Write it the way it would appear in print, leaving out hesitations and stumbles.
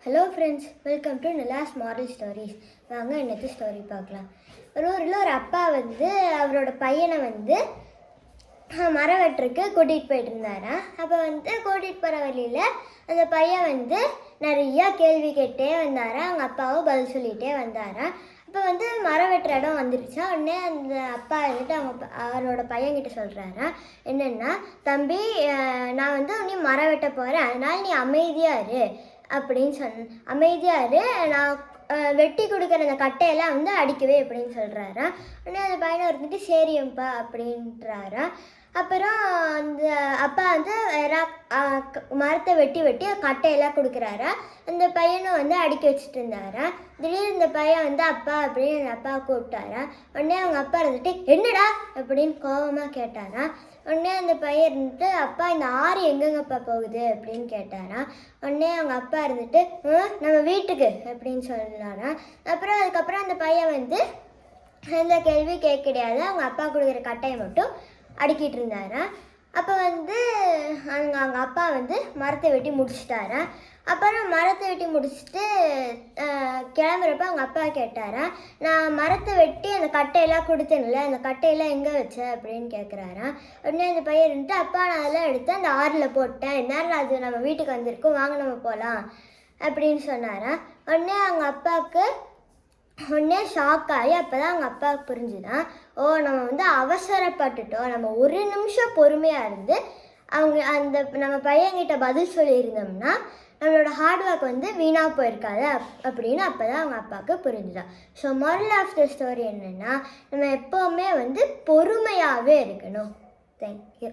Hello friends, welcome to Nila's moral stories. வாங்க இன்னைக்கு story பார்க்கலாம். ஒரு ஊரில் ஒரு அப்பா அவரோட பையனை மரம் வெட்டுறதுக்கு கூட்டிகிட்டு போயிட்டு இருந்தாராம். அப்போ கூட்டிகிட்டு போகிற வழியில் அந்த பையன் நிறையா கேள்வி கேட்டே வந்தாராம். அவங்க அப்பாவும் பதில் சொல்லிகிட்டே வந்தாராம். இப்போ மரம் வெட்டுற இடம் வந்துருச்சா. உடனே அந்த அப்பா அவரோட பையன்கிட்ட சொல்கிறாரா, என்னென்னா, தம்பி, நான் உன்னை மரம் வெட்ட போகிறேன், அதனால் நீ அமைதியாக இரு அப்படின்னு அமைதியாக இரு, நான் வெட்டி கொடுக்குற அந்த கட்டையெல்லாம் அடிக்கவே அப்படின்னு சொல்கிறாரா. உடனே அந்த பையனை சரியப்பா அப்படின்றாரா. அப்புறம் அந்த அப்பா மரத்தை வெட்டி வெட்டி கட்டையெல்லாம் கொடுக்குறாரா. அந்த பையனும் அடிக்க வச்சுட்டு இருந்தாரா. திடீர்னு இந்த பையன் அப்பா அப்படின்னு அந்த அப்பா கூப்பிட்டாரா. உடனே அவங்க அப்பா என்னடா அப்படின்னு கோபமாக கேட்டாரா. உடனே அந்த பையன் அப்பா, இந்த ஆறு எங்கெங்கப்பா போகுது அப்படின்னு கேட்டாரா. உடனே அவங்க அப்பா நம்ம வீட்டுக்கு அப்படின்னு சொன்னாரா. அதுக்கப்புறம் அந்த பையன் எந்த கேள்வி கேட்க கிடையாது, அவங்க அப்பா கொடுக்குற கட்டையை மட்டும் அடிக்கிட்டு இருந்தாரா. அப்போ அவங்க அப்பா மரத்தை வெட்டி முடிச்சிட்டாரா. அப்புறம் மரத்தை வெட்டி முடிச்சுட்டு கிளம்புறப்ப அவங்க அப்பா கேட்டாரா, நான் மரத்தை வெட்டி அந்த கட்டையெல்லாம் கொடுத்தேன்ல, அந்த கட்டையெல்லாம் எங்கே வச்ச அப்படின்னு கேட்குறாரா. உடனே அந்த பையன் அப்பா, நான் அதெல்லாம் எடுத்து அந்த ஆறில் போட்டேன், இந்நேரம் அது நம்ம வீட்டுக்கு வந்திருக்கோம், வாங்க நம்ம போகலாம் அப்படின்னு சொன்னாரா. உடனே அவங்க அப்பாவுக்கு ஷாக் ஆகி அப்போ தான் அவங்க அப்பாவுக்கு புரிஞ்சுதான், ஓ, நம்ம அவசரப்பட்டுட்டோம், நம்ம ஒரு நிமிஷம் பொறுமையாக இருந்து நம்ம பையன்கிட்ட பதில் சொல்லியிருந்தோம்னா நம்மளோட ஹார்ட் ஒர்க் வீணாக போயிருக்காது அப்படின்னு அப்போ தான் அவங்க அப்பாவுக்கு புரிஞ்சுதான். So moral of the story என்னென்னா, நம்ம எப்போவுமே பொறுமையாகவே இருக்கணும். தேங்க்யூ.